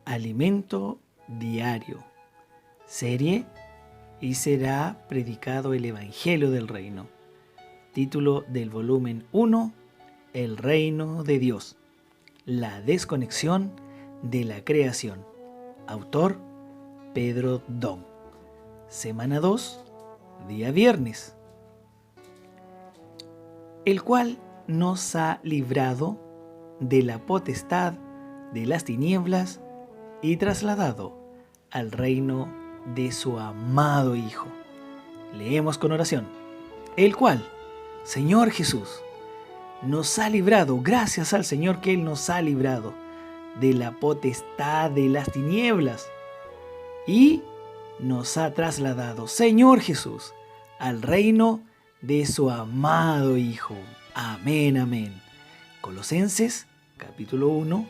Alimento diario. Serie y será predicado el Evangelio del Reino. Título del volumen 1, El Reino de Dios. La desconexión de la creación. Autor, Pedro Dong. Semana 2, día viernes. El cual nos ha librado de la potestad de las tinieblas y trasladado al reino de su amado Hijo. Leemos con oración. El cual, Señor Jesús, nos ha librado, gracias al Señor que Él nos ha librado de la potestad de las tinieblas y nos ha trasladado, Señor Jesús, al reino de su amado Hijo. Amén, amén. Colosenses, capítulo 1,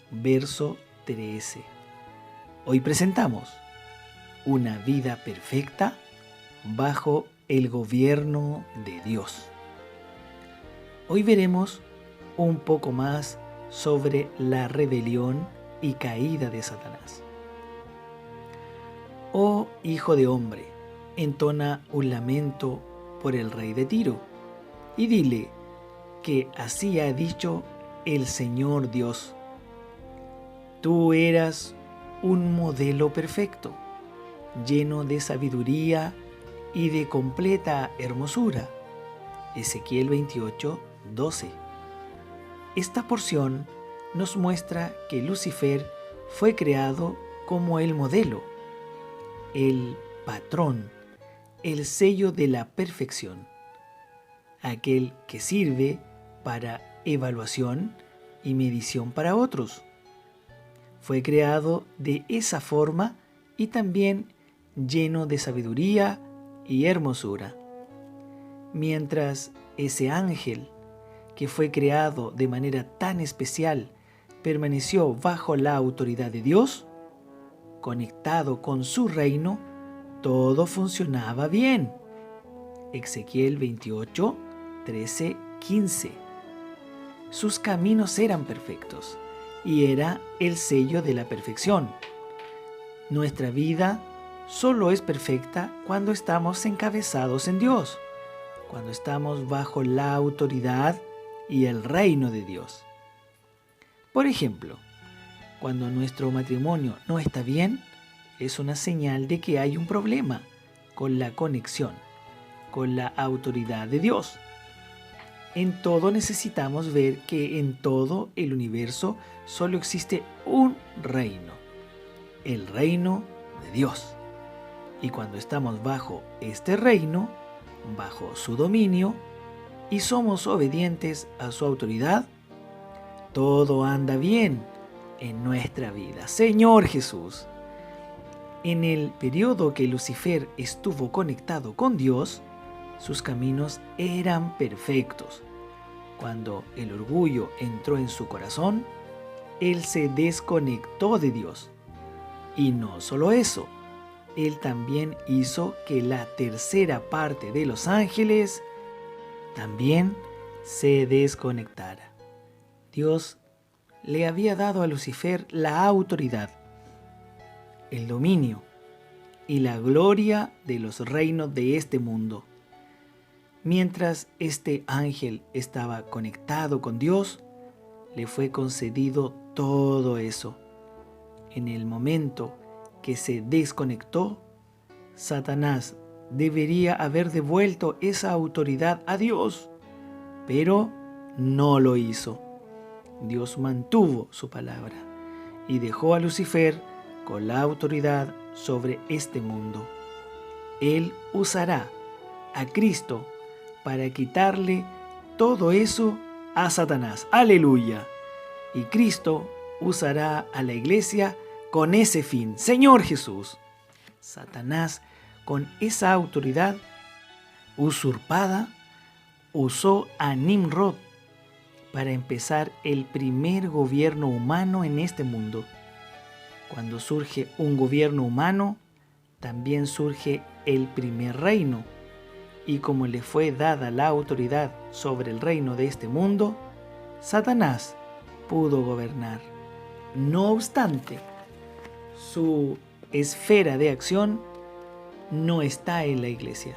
verso 13. Hoy presentamos una vida perfecta bajo el gobierno de Dios. Hoy veremos un poco más sobre la rebelión y caída de Satanás. Oh hijo de hombre, entona un lamento por el rey de Tiro y dile que así ha dicho el Señor Dios. Tú eras un modelo perfecto, lleno de sabiduría y de completa hermosura. Ezequiel 28, 12. Esta porción nos muestra que Lucifer fue creado como el modelo, el patrón, el sello de la perfección, aquel que sirve para evaluación y medición para otros. Fue creado de esa forma y también lleno de sabiduría y hermosura. Mientras ese ángel, que fue creado de manera tan especial, permaneció bajo la autoridad de Dios, conectado con su reino, todo funcionaba bien. Ezequiel 28, 13, 15. Sus caminos eran perfectos y era el sello de la perfección. Nuestra vida solo es perfecta cuando estamos encabezados en Dios, cuando estamos bajo la autoridad y el reino de Dios. Por ejemplo, cuando nuestro matrimonio no está bien, es una señal de que hay un problema con la conexión, con la autoridad de Dios. En todo necesitamos ver que en todo el universo solo existe un reino, el reino de Dios. Y cuando estamos bajo este reino, bajo su dominio, y somos obedientes a su autoridad, todo anda bien en nuestra vida. Señor Jesús, en el periodo que Lucifer estuvo conectado con Dios, sus caminos eran perfectos. Cuando el orgullo entró en su corazón, él se desconectó de Dios. Y no solo eso, él también hizo que la tercera parte de los ángeles también se desconectara. Dios le había dado a Lucifer la autoridad, el dominio y la gloria de los reinos de este mundo. Mientras este ángel estaba conectado con Dios, le fue concedido todo eso. En el momento que se desconectó, Satanás debería haber devuelto esa autoridad a Dios, pero no lo hizo. Dios mantuvo su palabra y dejó a Lucifer con la autoridad sobre este mundo. Él usará a Cristo para quitarle todo eso a Satanás. ¡Aleluya! Y Cristo usará a la iglesia con ese fin. Señor Jesús, Satanás, con esa autoridad usurpada, usó a Nimrod para empezar el primer gobierno humano en este mundo. Cuando surge un gobierno humano, también surge el primer reino. Y como le fue dada la autoridad sobre el reino de este mundo, Satanás pudo gobernar. No obstante, su esfera de acción no está en la iglesia.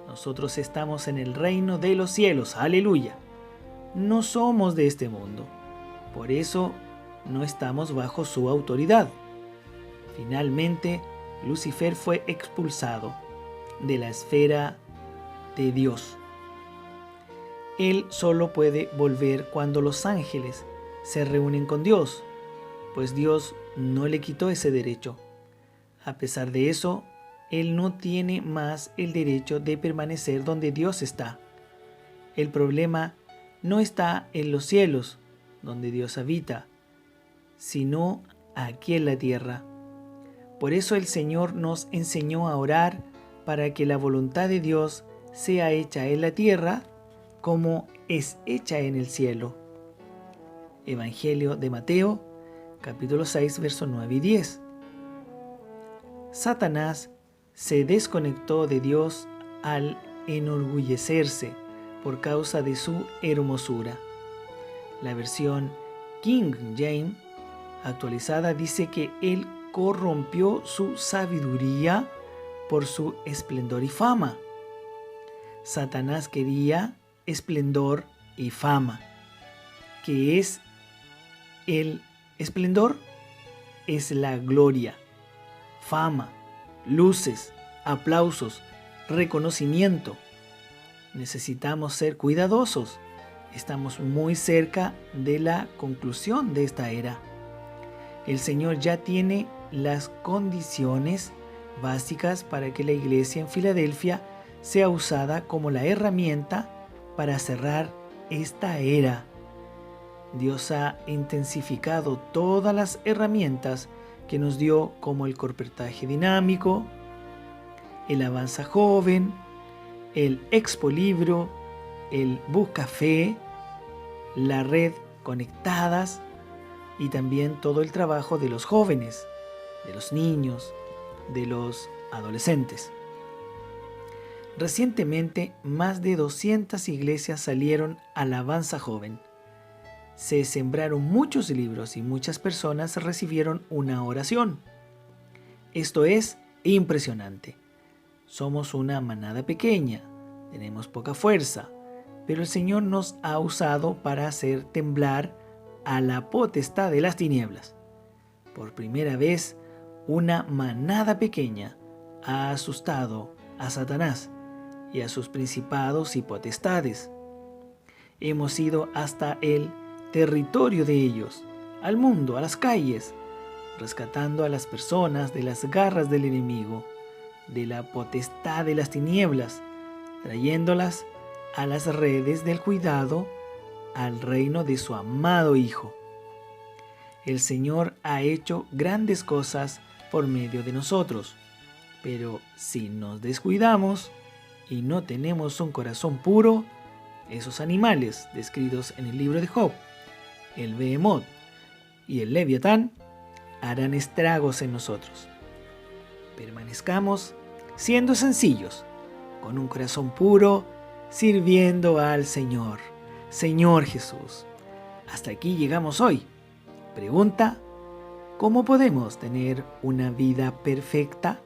Nosotros estamos en el reino de los cielos, aleluya. No somos de este mundo, por eso no estamos bajo su autoridad. Finalmente, Lucifer fue expulsado de la esfera de Dios. Él solo puede volver cuando los ángeles se reúnen con Dios, pues Dios no le quitó ese derecho. A pesar de eso, él no tiene más el derecho de permanecer donde Dios está. El problema no está en los cielos, donde Dios habita, sino aquí en la tierra. Por eso el Señor nos enseñó a orar para que la voluntad de Dios sea hecha en la tierra como es hecha en el cielo. Evangelio de Mateo, capítulo 6, versos 9 y 10. Satanás se desconectó de Dios al enorgullecerse por causa de su hermosura. La versión King James actualizada dice que él corrompió su sabiduría por su esplendor y fama. Satanás quería esplendor y fama. ¿Qué es el esplendor? Es la gloria, fama, luces, aplausos, reconocimiento. Necesitamos ser cuidadosos. Estamos muy cerca de la conclusión de esta era. El Señor ya tiene las condiciones básicas para que la iglesia en Filadelfia sea usada como la herramienta para cerrar esta era. Dios ha intensificado todas las herramientas que nos dio, como el corportaje dinámico, el avanza joven, el expo libro, el busca fe, la red conectadas y también todo el trabajo de los jóvenes, de los niños, de los adolescentes. Recientemente, más de 200 iglesias salieron al avanza joven. Se sembraron muchos libros y muchas personas recibieron una oración. Esto es impresionante. Somos una manada pequeña, tenemos poca fuerza, pero el Señor nos ha usado para hacer temblar a la potestad de las tinieblas. Por primera vez, una manada pequeña ha asustado a Satanás y a sus principados y potestades. Hemos ido hasta el territorio de ellos, al mundo, a las calles, rescatando a las personas de las garras del enemigo, de la potestad de las tinieblas, trayéndolas a las redes del cuidado, al reino de su amado Hijo. El Señor ha hecho grandes cosas por medio de nosotros, pero si nos descuidamos y no tenemos un corazón puro, esos animales descritos en el libro de Job, el Behemoth y el Leviatán, harán estragos en nosotros. Permanezcamos siendo sencillos, con un corazón puro, sirviendo al Señor. Señor Jesús, hasta aquí llegamos hoy. Pregunta: ¿cómo podemos tener una vida perfecta?